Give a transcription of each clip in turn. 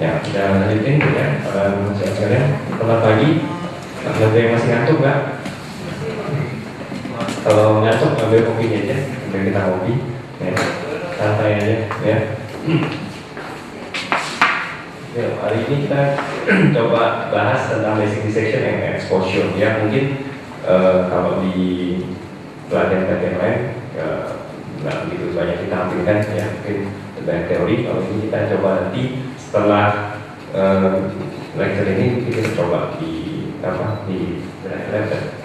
Ya, kita lanjutin ya, para mahasiswa sekalian. Selamat pagi. Ada yang masih ngantuk nggak? Kalau ngantuk ambil kopi aja, ambil kita kopi. Ya, santai aja ya. Ya, hari ini kita coba bahas tentang basic dissection and exposure. Ya, mungkin kalau di pelatihan-pelatihan lain nggak begitu banyak kita ambilkan ya, mungkin banyak teori. Kalau ini kita coba nanti setelah lecture ini kita coba di lab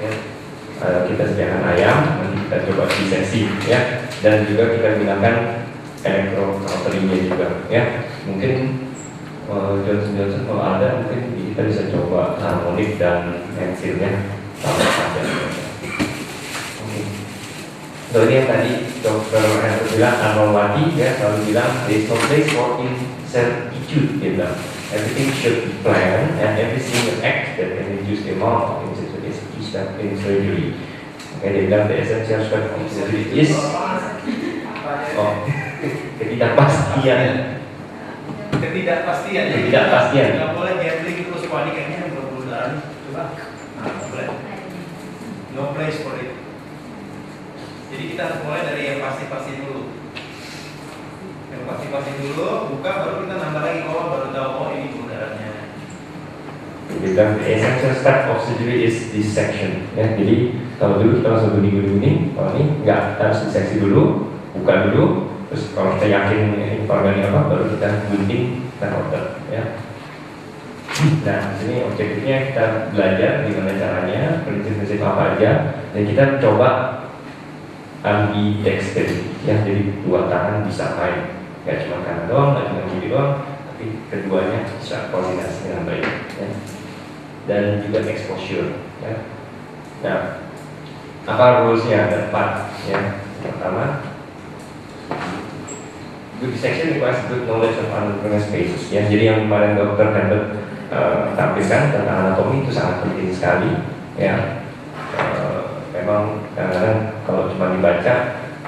ya. Kita sediakan ayam, nanti kita coba disseksi ya, dan juga kita gunakan electrocauteringnya juga ya. Mungkin Johnson kalau ada mungkin kita bisa coba harmonik dan pensilnya sama saja. So ini yang tadi Dr. Henry bilang, Arnolwati ya selalu bilang there is no place for incertitude, dia bilang everything should be planned and every single act that can reduce the amount of incertitude is step in surgery. Oke, dia bilang the essential step of surgery is ketidakpastian. Nggak boleh gambling terus panik kayaknya berburu darah. Coba, nggak boleh. No place for it. Jadi kita harus mulai dari yang pasti-pasti dulu. Yang pasti-pasti dulu, buka baru kita nambah lagi. Oh, baru tahu oh ini berburu darahnya. Bilang the essential step of surgery is dissection. Ya, jadi kalau dulu kita langsung gunting, kalau ini nggak, kita harus diseksi dulu, buka dulu, terus kalau kita yakin informannya apa, baru kita gunting, kita outer. Ya. Nah, di sini objektifnya kita belajar gimana caranya, prinsip-prinsip apa aja, dan kita coba ambidextrity. Ya, jadi dua tangan bisa main, nggak cuma kanan doang, nggak cuma kiri doang, tapi keduanya bisa koordinasi dengan baik. Ya. Dan juga exposure ya. Nah, apa rulesnya? Ada 4 ya. Pertama, good dissection requires good knowledge of anatomical spaces ya. Jadi yang kemarin Dr. Herbert tampilkan tentang anatomi itu sangat penting sekali ya. Memang kadang-kadang kalau cuma dibaca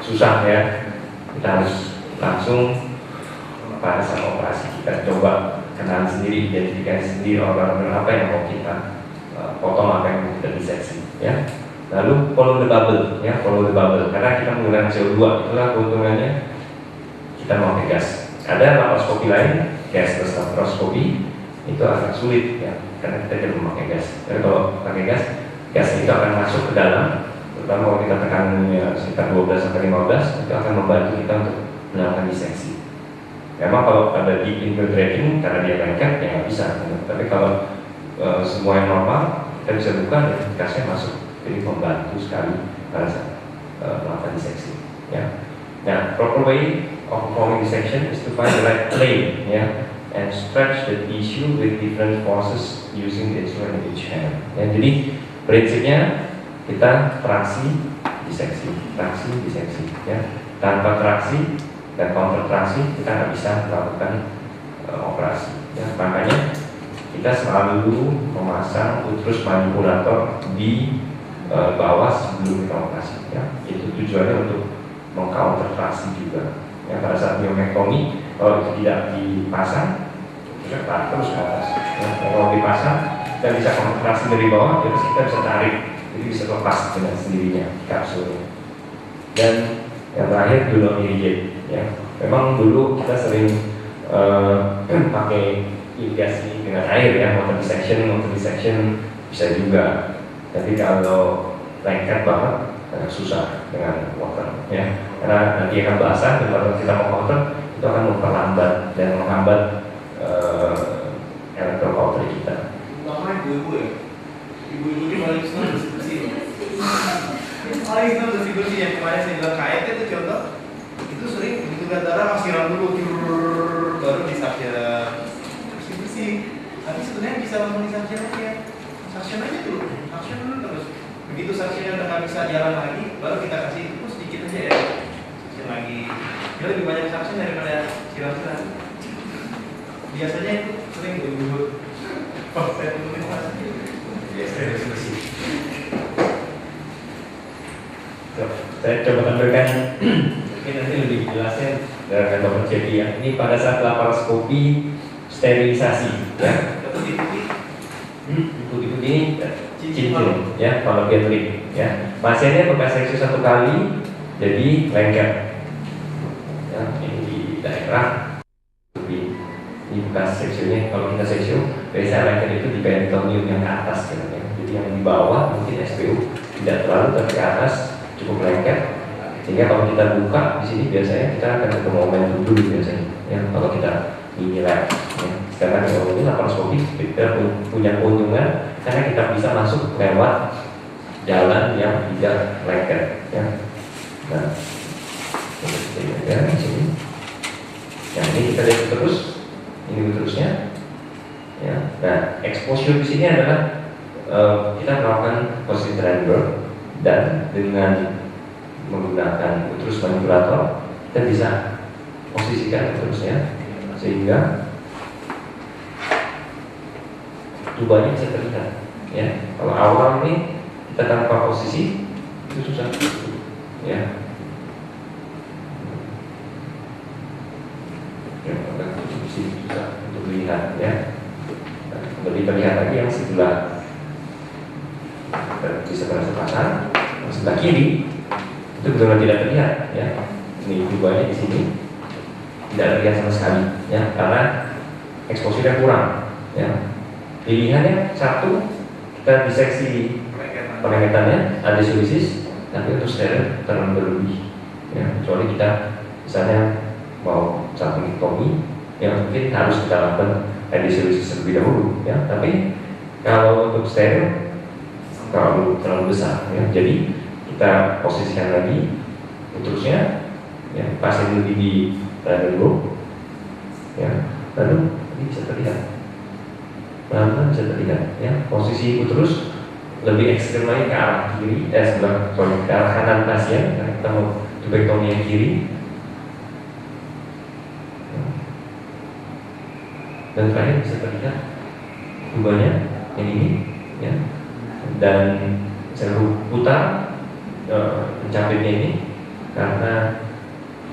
susah ya. Kita harus langsung pada saat operasi kita coba kenal sendiri, identifikasi sendiri organ apa yang mau kita potong, apa yang mau kita diseksi ya. Lalu follow the bubble ya, follow the bubble karena kita menggunakan CO2, itulah keuntungannya kita mau pakai gas. Ada laparoskopi lain, gasless laparoskopi itu agak sulit ya, karena kita tidak memakai gas. Tapi kalau pakai gas, gas itu akan masuk ke dalam, terutama kalau kita tekan ya, sekitar 12-15, itu akan membantu kita untuk melakukan diseksi. Memang kalau ada deep infiltration karena dia lengket ya nggak bisa. Tapi kalau semua yang normal kita bisa buka dan gasnya masuk, jadi membantu sekali pada saat melakukan diseksi. Ya. Nah, proper way of performing dissection is to find the right plane, ya, and stretch the tissue with different forces using the instrument in each hand. Ya, jadi prinsipnya kita traksi, diseksi, ya. Tanpa traksi dan counter traksi kita nggak bisa melakukan operasi. Ya, makanya kita selalu memasang uterus manipulator di bawah sebelum kita operasi. Ya, itu tujuannya untuk mengcounter traksi juga. Ya, pada saat miomektomi kalau itu tidak dipasang, kita tarik terus ke atas. Ya, kalau dipasang, kita bisa kontraksi dari bawah, terus kita bisa tarik, jadi bisa lepas dengan sendirinya kapsulnya. Dan yang terakhir do not irrigate. Ya, memang dulu kita sering pakai irigasi dengan air ya, water dissection bisa juga. Tapi kalau lengket banget susah dengan water ya, karena nanti akan basah dan kalau kita mau water itu akan memperlambat dan menghambat electrocautery kita. Lama ibu-ibu ya, ibu-ibu ini paling senang bersih-bersih. Paling senang bersih-bersih yang kemarin saya bilang kayak itu contoh, itu sering begitu darah masih dulu baru disaksion bersih-bersih. Tapi sebenarnya bisa langsung disaksion aja, saksion aja dulu, saksion terus. Begitu saksionnya udah nggak bisa jalan lagi, baru kita kasih itu sedikit aja ya, saksion lagi. Dia lebih banyak saksion daripada siram-siram. Biasanya itu sering ibu-ibu pas saya tulis biasanya bersih. Saya coba tampilkan mungkin nanti lebih jelasnya dengan Dr. Cepi ya. Ini pada saat laparoskopi sterilisasi, ya. Putih-putih ini cincin, ya, kalau dia trik, ya. Pasiennya bekas seksi 1 kali, jadi lengket, ya, ini di daerah ini bekas seksinya. Kalau kita seksio, biasanya lengket itu di peritoneum yang ke atas, ya. Jadi yang di bawah mungkin SPU tidak terlalu, tapi ke atas cukup lengket. Sehingga kalau kita buka di sini biasanya kita akan ketemu momentum dulu biasanya, ya. Kalau kita ini lab, ya. Karena kalau ini laparoskopi kita punya keuntungan karena kita bisa masuk lewat jalan yang tidak lengket, ya. Nah, ya di sini. Yang ini kita lihat terus, ini terusnya, ya. Nah, exposure di sini adalah kita melakukan posisi triangle dan dengan menggunakan uterus manipulator kita bisa posisikan uterusnya sehingga tubanya bisa terlihat, ya. Kalau awal ini kita tanpa posisi itu susah, ya. Ya, posisi susah untuk dilihat, ya. Nah, lebih terlihat lagi yang sebelah di sebelah pasang, sebelah kiri itu benar-benar tidak terlihat, ya. Ini tubanya di sini tidak terlihat sama sekali, ya, karena eksposurnya kurang, ya. Pilihannya satu, kita diseksi pengengetannya ada solusis, tapi untuk steril terlalu berlebih, ya. Kecuali kita misalnya mau salpingektomi, yang mungkin harus kita lakukan edisolusis terlebih dahulu, ya. Tapi kalau untuk steril terlalu besar, ya. Jadi kita posisikan lagi uterusnya, ya, pasien lebih di dulu, ya. Lalu ini bisa terlihat, pelan-pelan bisa terlihat, ya. Posisi uterus lebih ekstrem lagi ke arah kiri, ke arah kanan pasien, karena kita mau tubektomi yang kiri, ya. Dan terakhir bisa terlihat tubanya yang ini, ya. Dan saya putar pencapitnya ini karena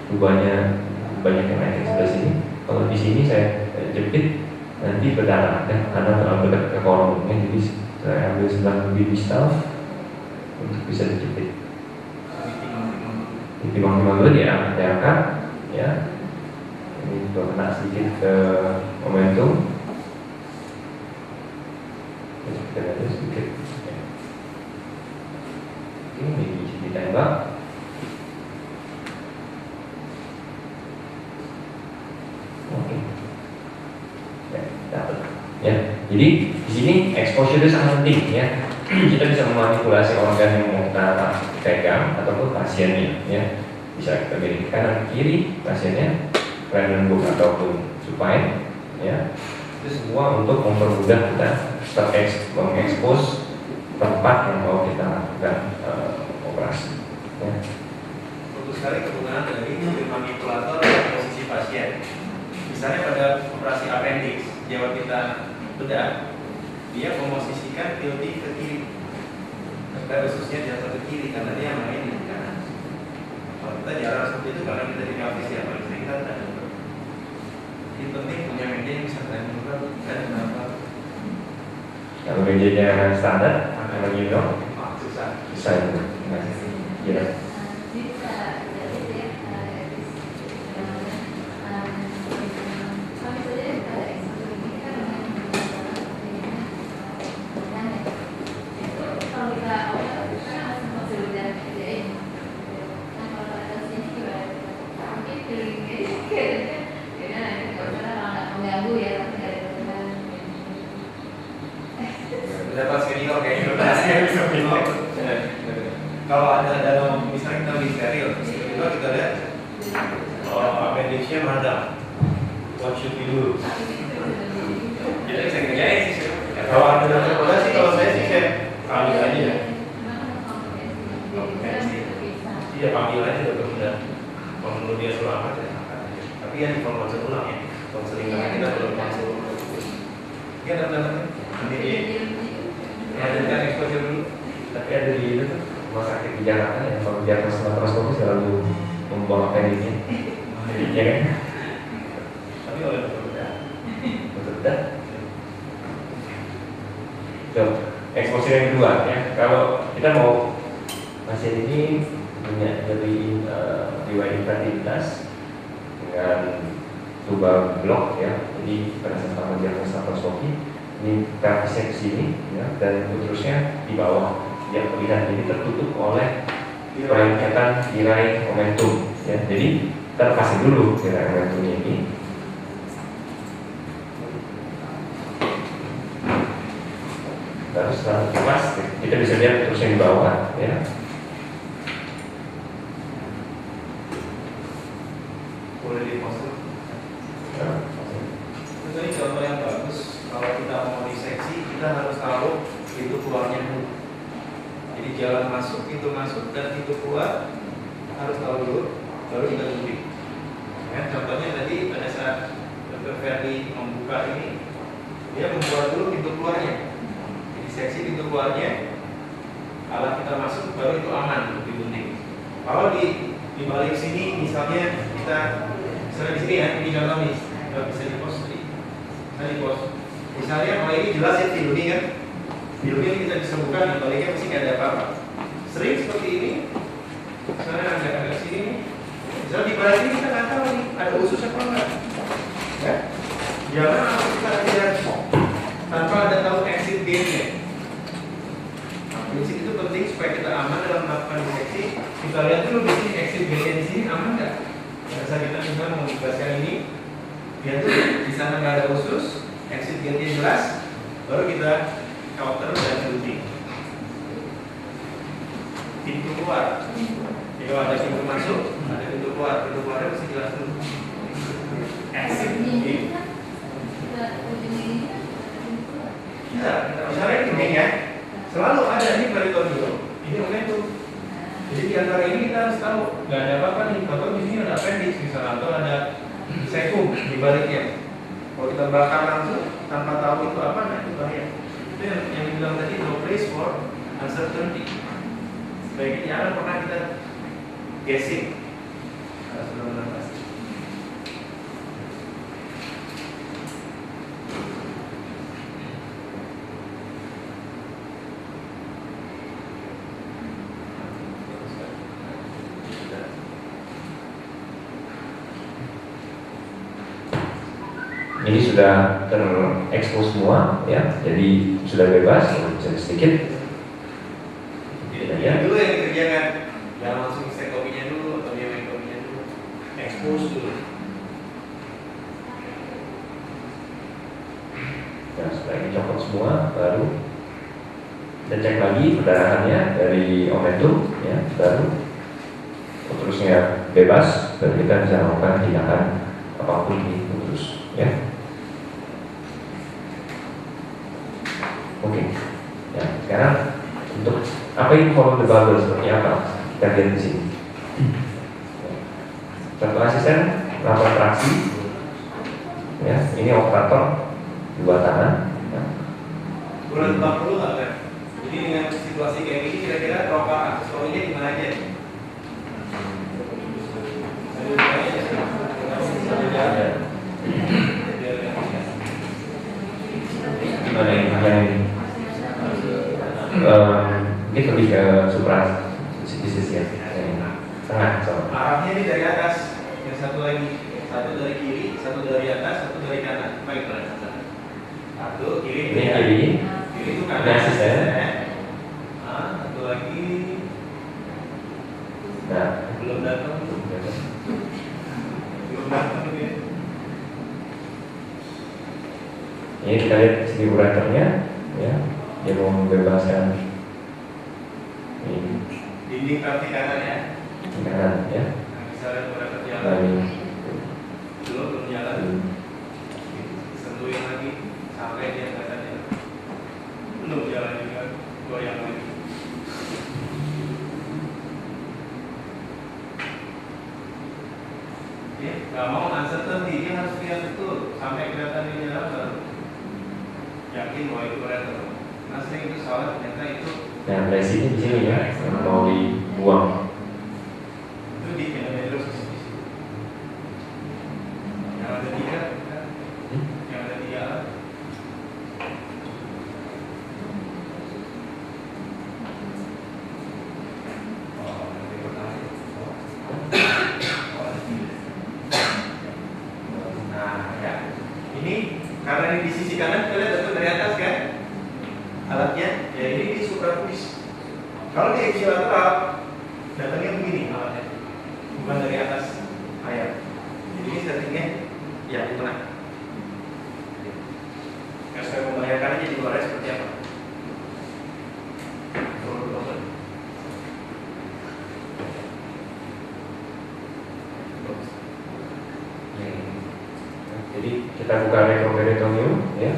tubanya banyak yang naik sebelah sini. Kalau di sini saya jepit nanti berdarah, ya, karena terlalu dekat ke kolomnya. Jadi saya ambil sebelah lebih distal untuk bisa dijepit. Ditimbang-timbang dulu ya, diangkat, ya. Ini juga kena sedikit ke momentum. Kita lihat sedikit. Ini bisa ditembak. Oke. Ya, dapat. Ya. Jadi di sini exposure itu sangat penting, ya. Kita bisa memanipulasi organ yang mau kita pegang ataupun pasiennya, ya. Bisa kita pilih kanan kiri pasiennya, cranial book ataupun supine, ya. Itu semua untuk mempermudah kita mengekspos tempat yang mau kita lakukan operasi, ya. Untuk sekali kegunaan dari manipulator dan posisi pasien. Misalnya pada operasi appendix, jawab kita bedah, dia memosisikan POD ke kiri, khususnya jatuh ke kiri karena dia main di kanan. Kalau kita jarang seperti itu karena kita di kampus ya, paling sering kita tidak. Jadi penting punya meja yang bisa kita dan kenapa? Kalau mejanya standar, kalau gitu, Susah. susah itu. Ya. Dapat senior kayak gitu, bisa bilang. Kalau ada dalam misalnya kita di steril, tiba-tiba kita lihat appendixnya madam, what should we do? Jadi saya kerjain sih. Kalau ada dalam operasi, kalau saya sih saya panggil aja ya. Iya, panggil aja dokter muda. Kalau menurut dia selamat ya angkat aja. Tapi ya informasi ulang ya. Konseling karena kita belum masuk. Iya, datang. Ini lanjutkan exposure dulu. Tapi ada di itu tuh rumah sakit di Jakarta yang kalau di atas laparoskopi selalu membawa pendeknya, ya kan? Tapi oleh dokter muda. Udah. Eksposur yang kedua ya. Kalau kita mau pasien ini punya dari riwayat infertilitas dengan tuba blok ya. Jadi pada saat pertama diagnosis laparoskopi ini pelvisnya ke sini ya, dan uterusnya di bawah yang terlihat jadi tertutup oleh perlengketan tirai momentum ya. Jadi kita lepasin dulu tirai momentumnya ini. Lalu setelah lepas kita bisa lihat uterusnya di bawah ya. Boleh dipost. Ini contoh yang bagus. Kalau kita mau diseksi, kita harus tahu pintu keluarnya dulu. Jadi jalan masuk, pintu masuk dan pintu keluar harus tahu dulu, baru kita gunting. Ya, contohnya tadi pada saat Dr. Ferdi membuka ini, dia membuat dulu pintu keluarnya. Jadi seksi pintu keluarnya, kalau kita masuk baru itu aman untuk digunting. Kalau di balik sini, misalnya kita misalnya di sini ya, ini contoh nih, nggak bisa di post tadi. Bisa di post. Misalnya kalau ini jelas ya filmnya kan, filmnya kita bisa buka di baliknya pasti nggak ada apa-apa. Sering seperti ini, misalnya agak sini, misalnya di balik ini kita nggak tahu nih ada usus apa enggak. Ya, jangan langsung kita lihat tanpa ada tahu exit gate-nya. Nah, prinsip itu penting supaya kita aman dalam melakukan diseksi. Kita lihat dulu di sini exit gate-nya di sini aman nggak? Pada saat kita misalnya mau membebaskan ini, lihat tuh di sana nggak ada usus, exit gate-nya jelas, baru kita counter dan gunting. Pintu keluar, jadi kalau ada pintu masuk, ada pintu keluar, pintu keluarnya mesti jelas dulu. Exit gate. Bisa, misalnya ini ya, selalu ada ini peritoneum, ini momentum. Jadi di antara ini kita harus tahu, nggak ada apa-apa nih, atau di sini ada appendix misalnya, atau ada cecum di baliknya. Kalau kita bakar langsung tanpa tahu itu apa, nah itu bahaya. Itu yang dibilang tadi, no place for uncertainty. Sebaiknya jangan pernah kita guessing. Harus benar-benar pasti. Ini sudah terekspos semua ya, jadi sudah bebas, bisa sedikit. Ya, dulu yang dikerjakan, jangan langsung stekopinya dulu atau diamekopinya dulu, expose dulu. Nah, setelah ini copot semua, baru kita cek lagi perdarahannya dari momentum, ya, baru uterusnya bebas, dan kita bisa melakukan tindakan apapun di uterus, ya. Oke, ya, sekarang untuk apa ini follow the bubble seperti apa? Kita lihat di sini. Contoh asisten melakukan traksi, ya, ini operator dua tangan. Ya. Boleh tebak dulu nggak kan? Jadi dengan situasi kayak gini kira-kira roka aksesorinya di mana aja? Gimana ini? Ini lebih ke supra bisnis ya, tengah. Arahnya ini dari atas, yang satu lagi, satu dari kiri, satu dari atas, satu dari kanan. Baik, satu kiri, ini kiri, kiri itu kanan. Ini asisten. Nah, satu lagi. Nah, Belum datang. Belum datang ya. ini kita lihat segi uratornya, ya, dia mau membebaskan ini Dinding kaki kanan ya. kanan, ya. Nah, bisa lihat urator Nah, jalan. ini Belum jalan. Sentuhin lagi sampai dia kelihatan jalan. Belum jalan juga, goyang lagi. Ya, nggak mau uncertainty, dia harus lihat betul sampai kelihatan dia jalan baru yakin bahwa itu urator. Nah, sering itu salah, ternyata itu nah, dari sini di sini ya, yang mau dibuang. itu di endometriosis di situ. Yang ada tiga, yang ada tiga alat. Jadi kita buka retroperitoneum, ya,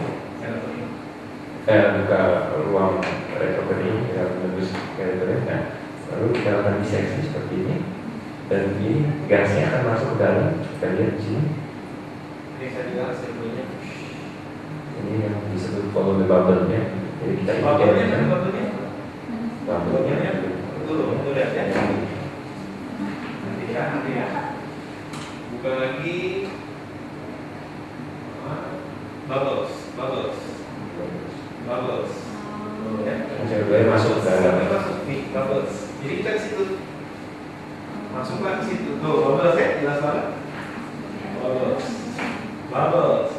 buka ruang retroperitoneum, kita menembus peritoneum. Nah, lalu kita lakukan diseksi seperti ini, dan ini gasnya akan masuk ke dalam. Kita lihat di sini. Ini saya bilang sebelumnya. Ini yang disebut follow the bubble, ya. Jadi kita Bubble-nya, bubble-nya. Tuh lihat ya. Nanti ya. Buka lagi. Bubbles. Tuh, ya. Coba masuk ke dalam. Masuk nih, bubbles. Jadi kita ke situ. Masuklah ke situ. Tuh, bubbles ya, jelas banget. Bubbles.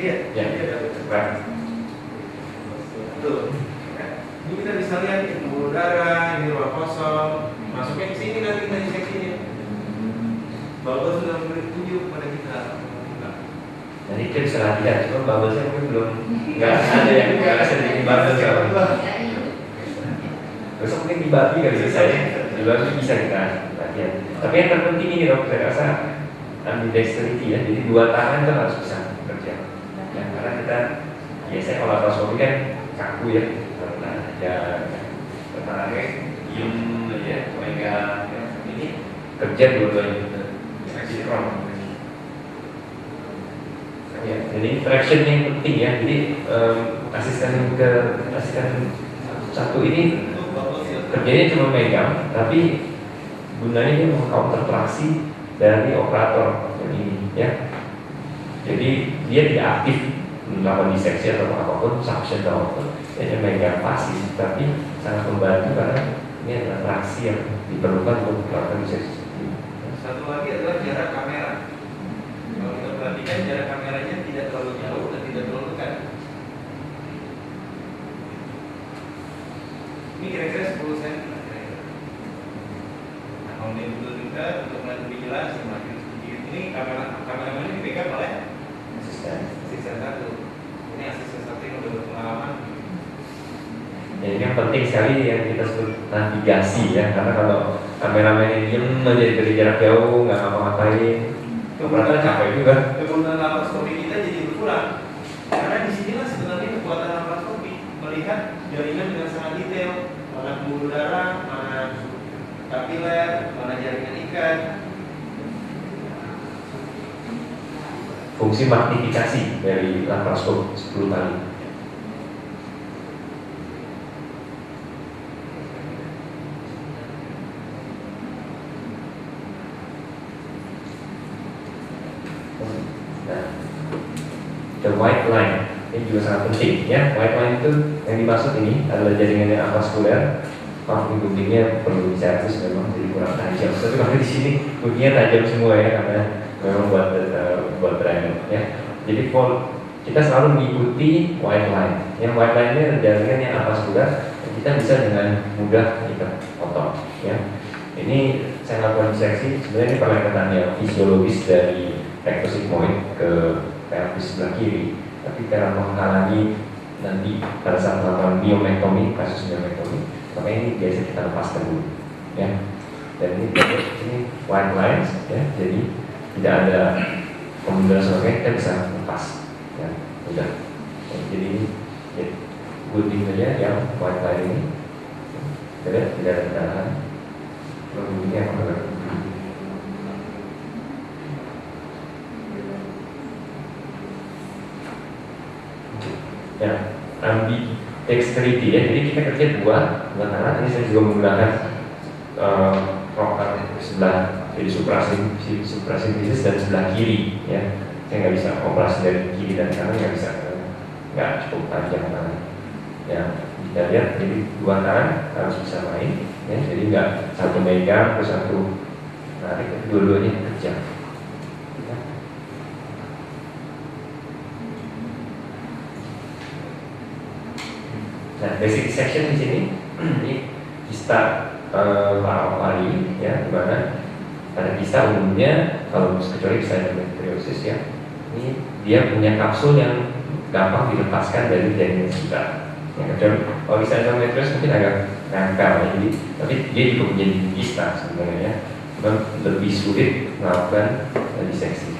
Iya, Ya, iya. Tuh. Ini kita bisa lihat ini pembuluh darah, ini ruang kosong. Masuknya ke sini nanti kita diseksinya. Bubbles sudah memberi tunjuk pada kita. Jadi kita bisa latihan, cuma bubblesnya mungkin belum nggak ada yang nggak sedikit bubbles ya. Besok mungkin di babi kali bisa ya, di babi bisa kita latihan. Tapi yang terpenting ini dok, saya rasa ambidextrity ya, jadi dua tangan itu harus bisa bekerja. Ya, karena kita biasanya kalau laparoskopi kan kaku ya, karena ya tangannya diem aja, megang. Ini kerja dua-duanya, sinkron. Ya, jadi traction yang penting ya. Jadi asisten satu ini kerjanya cuma megang, tapi gunanya dia mengcounter traksi dari operator ini ya. Jadi dia tidak aktif melakukan diseksi atau apapun, suction atau apapun, dia hanya megang pasif, tapi sangat membantu karena ini adalah traksi yang diperlukan untuk melakukan diseksi. Satu lagi adalah jarak kamera. Kalau kita perhatikan jarak kameranya tidak terlalu jauh dan tidak terlalu dekat. Ini kira-kira 10 cm. Nah, kalau ini betul dekat untuk melihat lebih jelas, semakin sedikit. Ini kameramen ini dipegang oleh asisten satu. Ini asisten satu yang udah berpengalaman. Ya, ini yang penting sekali yang kita sebut navigasi ya, karena kalau kameramen yang diem aja dari jarak jauh nggak ngapa-ngapain, operator capek juga. Kegunaan laparoskopi kita jadi berkurang. Karena disinilah sebenarnya kekuatan laparoskopi, melihat jaringan dengan sangat detail, mana pembuluh darah, mana kapiler, mana jaringan ikat. Fungsi magnifikasi dari laparoskop 10 kali. Nah, the white line ini juga sangat penting ya. White line itu yang dimaksud ini adalah jaringan yang avaskuler. Maaf, guntingnya perlu diservis memang jadi kurang tajam. Tapi kalau di sini guntingnya tajam semua ya, karena memang buat driver ya. Jadi kita selalu mengikuti white line. Yang white line ini adalah jaringan yang avaskuler, kita bisa dengan mudah kita potong ya. Ini saya lakukan diseksi, sebenarnya ini pendekatan yang fisiologis dari rectus sigmoid ke pelvis sebelah kiri, tapi karena menghalangi nanti pada saat melakukan biomektomi, kasus biomektomi, maka ini biasa kita lepaskan dulu ya. Dan ini white lines ya, jadi tidak ada kemudian sebagainya, kita bisa lepas ya, udah. Jadi ini ya, gunting saja yang white line ini, tidak ada kendala. Guntingnya apa enggak? Ya, ambidextrity ya. Jadi kita kerja dua tangan. Ini saya juga menggunakan rocker sebelah, jadi suprasintesis dan sebelah kiri ya. Saya nggak bisa operasi dari kiri dan kanan, nggak bisa, nggak cukup panjang tangan. Ya, kita lihat jadi dua tangan harus bisa main ya. Jadi nggak satu megang terus satu narik, dua-duanya kerja. Nah, basic section di sini ini kista paraovali ya, di mana pada kista umumnya kalau kecuali kista endometriosis ya, ini dia punya kapsul yang gampang dilepaskan dari jaringan kita. Ya, kecuali kalau kista endometriosis mungkin agak nangkal ya, jadi tapi dia juga menjadi kista sebenarnya ya. lebih sulit melakukan diseksi.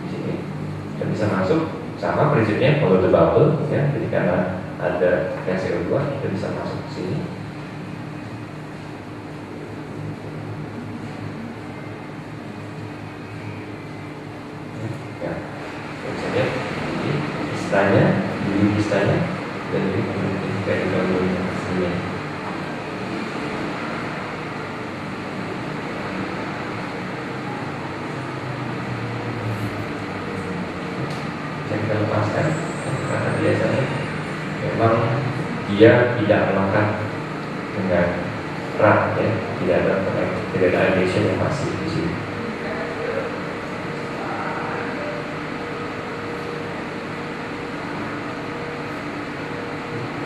Di sini dan bisa masuk sama prinsipnya follow the bubble ya. Jadi karena ada CO2 kita bisa masuk ke sini. Ya, bisa lihat ini pistanya, dan ini kayak di sini. Kita lepaskan karena biasanya memang dia tidak melekat dengan erat ya, tidak ada adhesion yang masih di sini.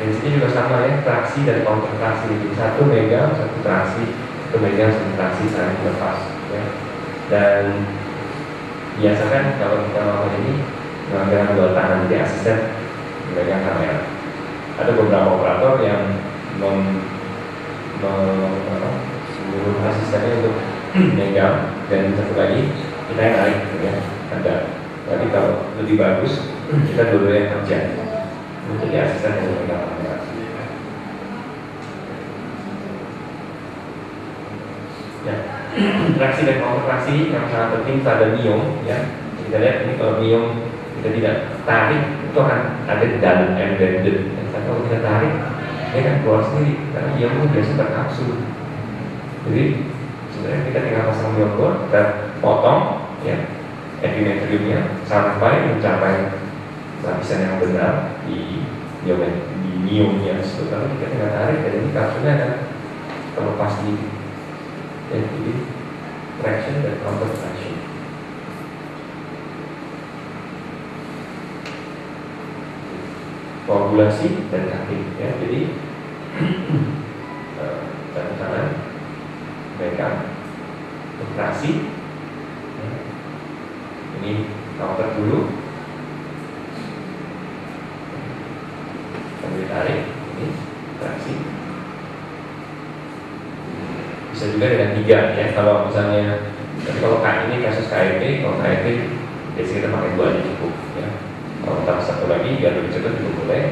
Dan sini juga sama ya, traksi dan counter traksi. Jadi satu megang, satu traksi, satu megang, satu traksi saling lepas ya. Dan biasakan kalau kita melakukan ini dengan dua tangan di asisten memegang kamera. Ada beberapa operator yang suruh asistennya untuk megang, dan satu lagi kita yang naik ya. Ada. Tapi kalau lebih bagus kita dua-duanya kerja. Jadi asisten yang memegang kamera. Ya. Traksi dan counter traksi yang sangat penting pada NIOM ya. Kita lihat ini kalau NIOM kita tidak tarik itu akan ada di dalam embedded. Dan kalau kita tarik dia akan keluar sendiri karena ion biasa berkapsul. Jadi sebenarnya kita tinggal pasang biokor, kita potong ya epimetriumnya sampai mencapai lapisan yang benar di niumnya tersebut. Lalu kita tinggal tarik dan ini kapsulnya akan terlepas sendiri. Jadi traction dan counter traction. Koagulasi dan kaki ya. Jadi satu tangan megang operasi ya. Ini counter dulu, sambil tarik ini traksi. Bisa juga dengan tiga ya. Kalau misalnya, tapi kalau ini kasus KIP, kalau KIP biasanya kita pakai dua aja cukup ya. Kalau tambah satu lagi biar lebih cepat juga boleh.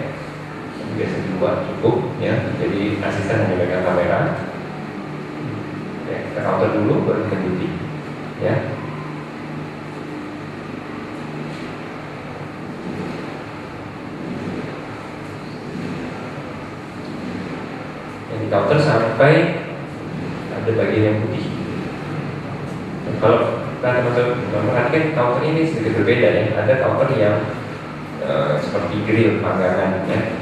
Biasanya dua cukup ya. Jadi asisten hanya pegang kamera. Ya, kita counter dulu baru kita duty ya. Yang di counter sampai ada bagian yang putih. Dan kalau teman-teman perhatikan counter ini sedikit berbeda ya. Ada counter yang seperti grill panggangan ya.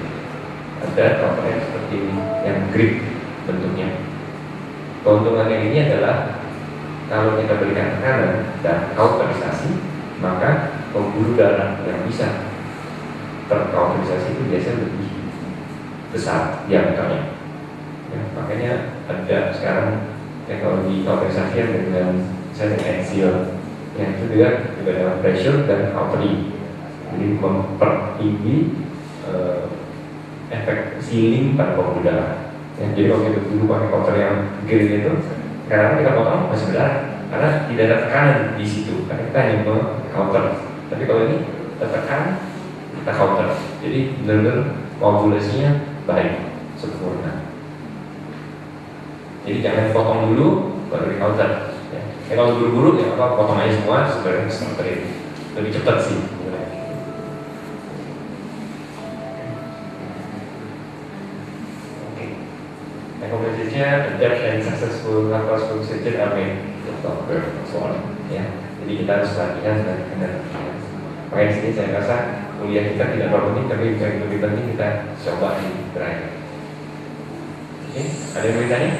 Ada counter yang seperti ini, yang grip bentuknya. Keuntungannya ini adalah kalau kita berikan tekanan dan kauterisasi, maka pembuluh darah yang bisa terkauterisasi itu biasanya lebih besar diameternya ya. Makanya ada sekarang teknologi kauterisasi dengan axial yang itu juga dengan pressure dan cautery. Jadi mempertinggi efek sealing pada pembuluh darah ya. Jadi kalau kita dulu pakai counter yang grill itu, kadang kita potong masih berdarah karena tidak ada tekanan di situ, karena kita hanya counter. Tapi kalau ini tertekan, kita counter. Jadi benar-benar koagulasinya baik, sempurna. Jadi jangan potong dulu baru di counter ya. Kalau buru-buru ya apa, potong aja semua sebenarnya seperti ini lebih cepat sih. Rekomendasinya adapt and successful laparoscopic surgery are made doctor soal ya. Jadi kita harus latihan dan benar. Makanya di sini saya rasa kuliah kita tidak terlalu penting, tapi yang lebih penting kita coba di terakhir. Oke, ada yang bertanya?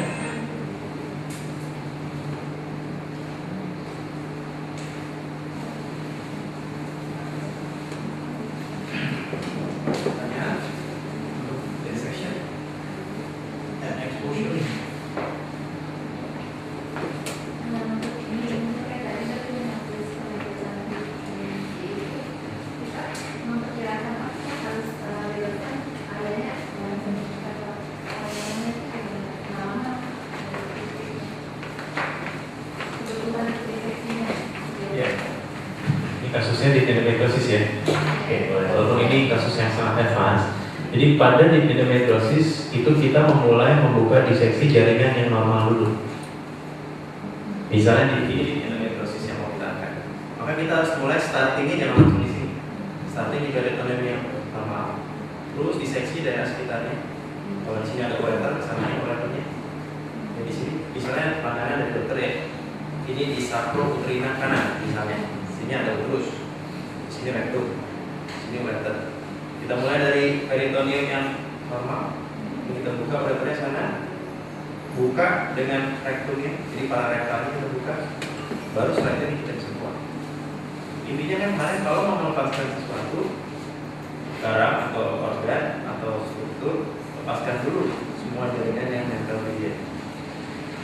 kasusnya di endometriosis ya. Oke, boleh. Walaupun ini kasus yang sangat advance. Jadi pada di endometriosis itu kita memulai membuka diseksi jaringan yang normal dulu. Misalnya di endometriosis yang mau kita angkat. Maka kita harus mulai startingnya jangan langsung di sini. Starting di peritoneum yang normal. Terus diseksi daerah sekitarnya. Kalau di sini ada ureter, kesananya ureternya. Jadi sini, misalnya pandangan dari dokter ya. Ini di sacro-uterina kanan misalnya. Sini ada uterus. Sini rectum. Sini ureter. Kita mulai dari peritoneum yang normal. Kita buka ureternya sana. Buka dengan rectumnya. Jadi pararektalnya kita buka. Baru selanjutnya kita bisa buang. Intinya kan kemarin kalau mau melepaskan sesuatu, barang atau organ atau struktur, lepaskan dulu semua jaringan yang nempel di dia.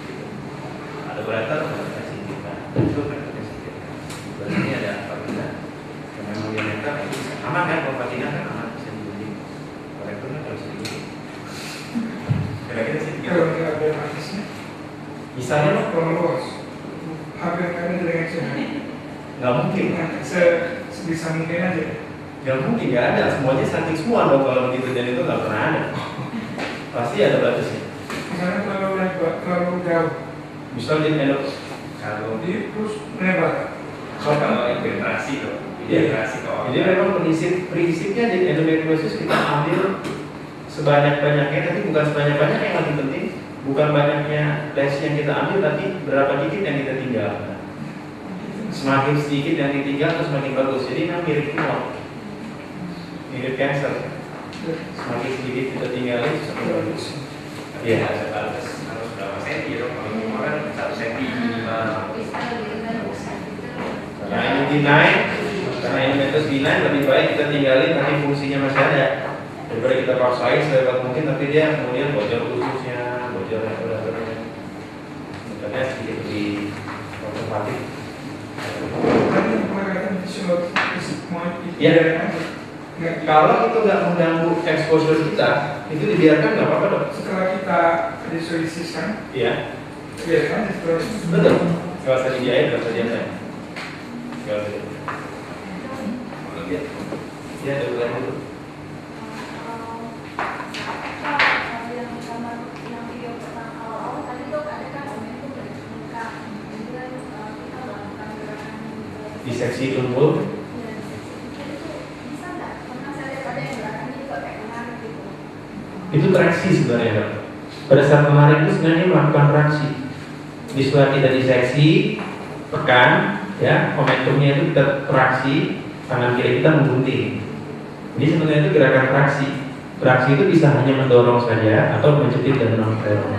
Gitu. Ada ureter, ada singkirkan. Itu ureternya singkirkan. Berarti ini ada vagina. Yang memang dia nempel, itu bisa aman kan? Kalau vagina kan aman, bisa digunting. Ureternya kalau bisa digunting. Kira-kira sih. Kalau nggak ada manisnya, Misalnya kalau luas, hampir nggak ada dengan sehat. nggak mungkin. Sebisa mungkin aja. Nggak mungkin, nggak ada. Semuanya saking semua dong kalau begitu, dan itu nggak pernah ada. Pasti ada batasnya. Misalnya terlalu lebar, terlalu jauh, Misalnya di endok, kalau jadi terus lebar. kalau infiltrasi tuh, jadi memang prinsipnya di endometriosis kita ambil sebanyak-banyaknya, tapi bukan sebanyak-banyaknya yang lebih penting, bukan banyaknya lesi yang kita ambil, tapi berapa dikit yang kita tinggalkan. Semakin sedikit yang ditinggal terus semakin bagus. Jadi memang mirip tumor, mirip cancer. Semakin sedikit kita tinggalin semakin bagus. Iya, harus berapa senti dong? Kalau tumor kan 1 senti minimal. Nah ini dinaik, karena ini metus dinaik lebih baik kita tinggalin, tapi fungsinya masih ada. Daripada kita paksain sehebat mungkin, tapi dia kemudian bocor ususnya, bocor udaranya. Sebenarnya sedikit lebih konservatif. Tadi pendekatan fisiologis mau Iya. aja. Kalau itu nggak mengganggu exposure kita, itu dibiarkan nggak apa-apa dok. Setelah kita visualisasi kan, Iya, biarkan terus. betul. Nggak usah dibiayain, nggak usah diapain. Nggak usah. Iya, ada ulang dulu. Diseksi tubuh. Itu traksi sebenarnya dok. Pada saat kemarin itu sebenarnya melakukan traksi. Di setelah kita diseksi, tekan, ya momentumnya itu kita traksi, tangan kiri kita menggunting. Ini sebenarnya itu gerakan traksi. Traksi itu bisa hanya mendorong saja atau menjepit dan mendorong.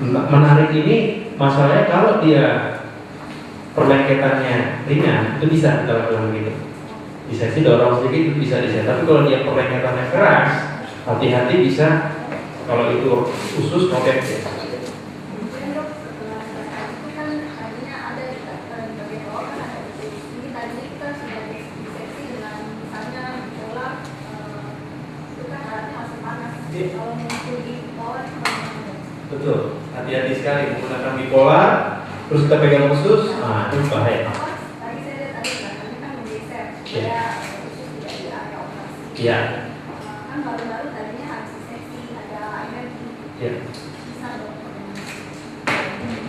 Menarik ini masalahnya kalau dia perlengketannya ringan itu bisa kita lakukan begitu. Bisa sih dorong sedikit itu bisa bisa. Tapi kalau dia perlengketannya keras, hati-hati bisa kalau itu usus robek ya. Betul, hati-hati sekali menggunakan bipolar, terus kita pegang usus, nah itu bahaya. Iya. Kan baru-baru tadinya harus diseksi, ada energi. Iya.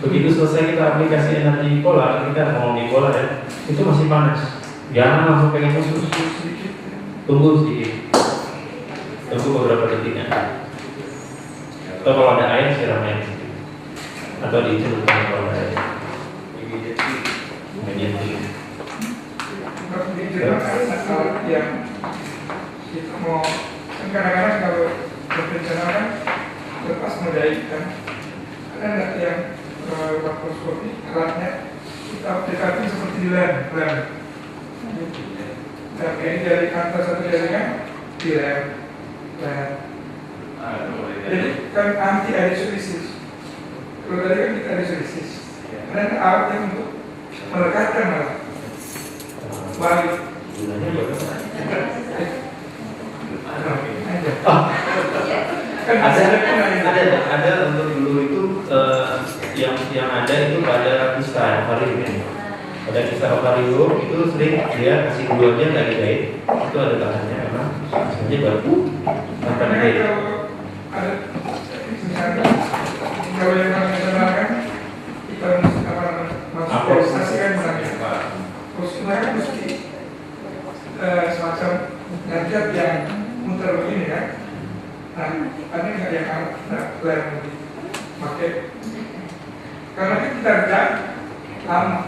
Begitu selesai kita aplikasi energi bipolar, kita mau bipolar ya, itu masih panas. Jangan langsung pegang usus, tunggu sedikit, tunggu beberapa detik. Atau kalau ada air siram air sedikit, atau dicelupkan kalau ada air. Immediately. Alat yang kita mau, kan kadang-kadang kalau berencana kan lepas modal kan, ada nggak yang laparoskopi alatnya kita aplikasi seperti di lem. Dan ini dari atas satu jaringan di lem. Jadi kan anti aerosolisis. Kalau tadi kan kita aerosolisis. Ada alat yang untuk melekatkan malah. Balik. Gunanya bagaimana? Kan ada untuk dulu itu yang ada itu pada pista yang paling Pada kisah ovarium itu sering dia kasih duluannya nggak dijahit, itu ada bahannya memang sebenarnya baru tanpa Karena dijahit. kalau ada misalnya kalau yang konvensional kan kita mesti apa namanya masterilisasi kan misalnya. Terus kita kan mesti semacam gadget yang muter begini kan. Nah, ada nggak yang lem pakai? Karena kan kita kerja lama.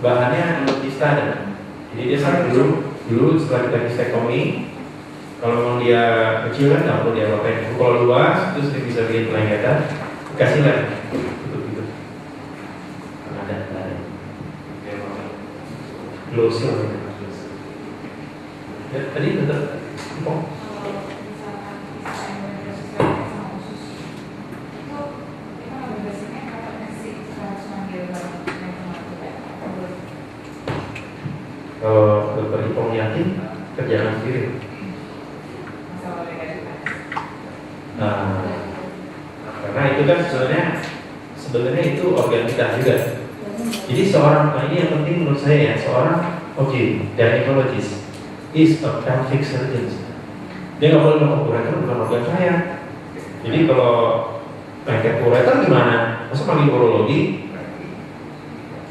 Bahannya lutista ada. Jadi dia sampai dulu setelah kita histerektomi, kalau memang dia kecil kan nggak perlu dia pakai. Kalau luas itu sering bisa bikin pelengketan, kasih lem tutup gitu. Ada. Glosio. Ya, tadi tetap kok. Kalau dokter Ipong yakin kerjaan sendiri. Nah, karena itu kan sebenarnya itu organ kita juga. Jadi seorang, ini yang penting menurut saya ya, seorang gynecologist is a pelvic surgeon. Dia nggak boleh melakukan ureter bukan organ saya. Jadi kalau pakai ureter gimana? Masa panggil urologi?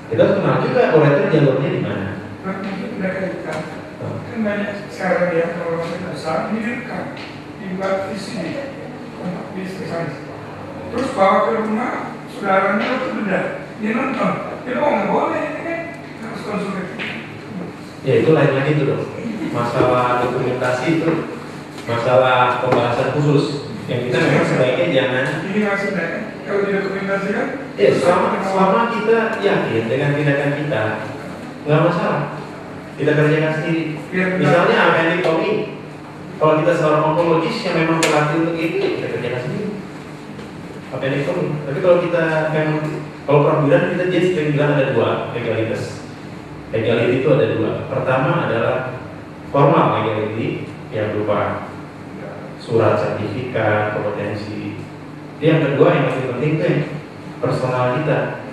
Kita harus kenal juga ureter jalurnya di mana. Mungkin tidak kaitan. Kan banyak sekarang ya kalau orang besar ini direkam, dibuat VCD untuk bisnis. Terus bawa ke rumah, saudaranya itu beda, dia nonton, dia nggak boleh, ini kan harus konsultasi. Ya itu lain lagi itu dong. Masalah dokumentasi itu, masalah pembahasan khusus yang kita memang sebaiknya jangan. Ini maksudnya kalau didokumentasikan, Ya selama kita yakin dengan tindakan kita, nggak masalah. Kita kerjakan sendiri. Misalnya appendektomi, kalau kita seorang onkologis yang memang terlatih untuk itu, ya kita kerjakan sendiri. Appendektomi. Tapi kalau kita kalau perbulan kita dia sering bilang ada dua legalitas. Legality itu ada dua. Pertama adalah formal legality yang berupa surat sertifikat, kompetensi. Yang kedua yang paling penting itu yang personal kita.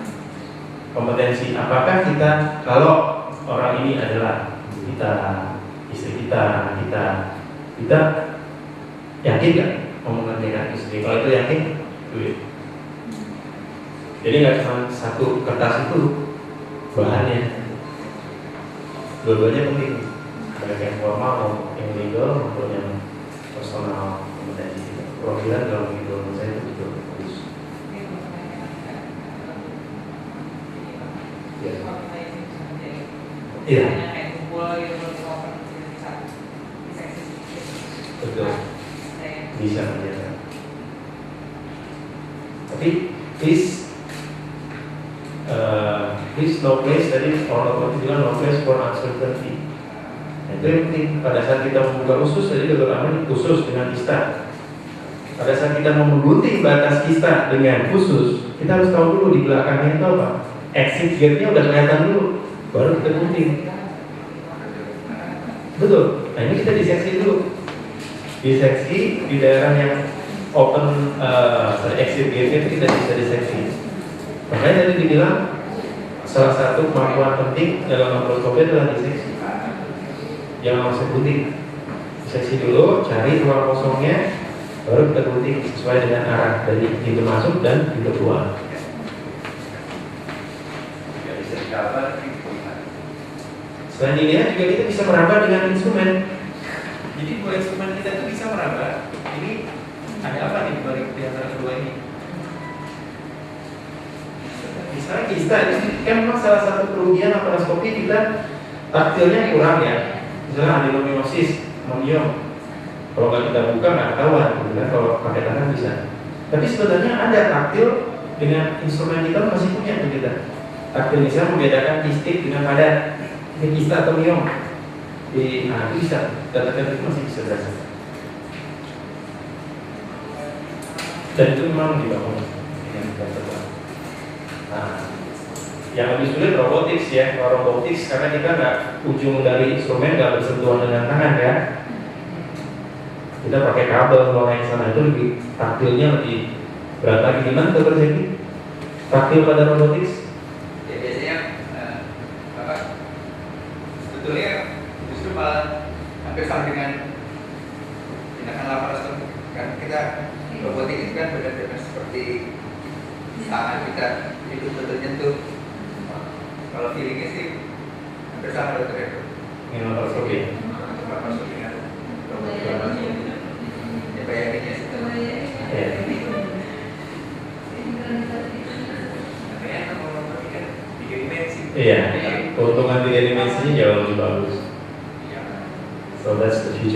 Kompetensi apakah kita, kalau orang ini adalah kita, istri kita, kita yakin nggak mau mengerjakan itu sendiri? Kalau itu yakin, duit. Jadi nggak cuma satu kertas itu bahannya, dua-duanya penting, baik yang formal, yang legal maupun yang personal kompetensi. Profilan dalam hidup saya itu betul bagus. Iya. Betul. Bisa menjaga. Tapi please no place tadi orang bilang no place for uncertainty. Nah, itu yang penting pada saat kita membuka usus tadi dokter Aman khusus dengan kista. Pada saat kita mau menggunting batas kista dengan khusus, kita harus tahu dulu di belakangnya itu apa. Exit gate-nya udah kelihatan dulu, baru kita gunting. Betul. Nah ini kita diseksi dulu. Diseksi di daerah yang open exit gate itu kita bisa diseksi. Makanya tadi dibilang salah satu kemampuan penting dalam laparoskopi adalah diseksi. Jangan langsung gunting. Diseksi dulu, cari ruang kosongnya, baru kita gunting sesuai dengan arah dari pintu masuk dan pintu keluar. Selain ini juga kita bisa meraba dengan instrumen. Jadi dua instrumen kita itu bisa meraba. Ini ada apa nih balik di antara kedua ini? Misalnya kista, ini kan memang salah satu kerugian laparoskopi kita taktilnya kurang ya. Misalnya adenomyosis, amonium. Kalau nggak kita buka nggak ketahuan, kan kalau pakai tangan bisa. Tapi sebenarnya ada taktil dengan instrumen kita masih punya tuh kita. Taktil misalnya membedakan kistik dengan padat. Ini kista atau miom. Nah itu bisa, data-data itu masih bisa dirasakan. Dan itu memang dibangun. Nah, yang lebih sulit robotics ya, kalau robotics karena kita nggak ujung dari instrumen nggak bersentuhan dengan tangan ya. Kita pakai kabel kalau yang sana itu lebih taktilnya lebih berat lagi. Gimana dokter Zeki? Taktil pada robotics? Ya biasanya sebetulnya justru malah hampir sama dengan tindakan laparoskopi. Kan kita robotik itu kan benar-benar seperti tangan kita itu betul nyentuh. Kalau feelingnya sih hampir sama dokter ya. Ini laparoskopi. Laparoskopi kan. Robotik laparoskopi. Ya bayanginnya sih. Ya. Makanya kalau robotik kan bikin dimensi. Iya. Keuntungan 3 dimensinya jauh lebih bagus. Iya. So that's the future.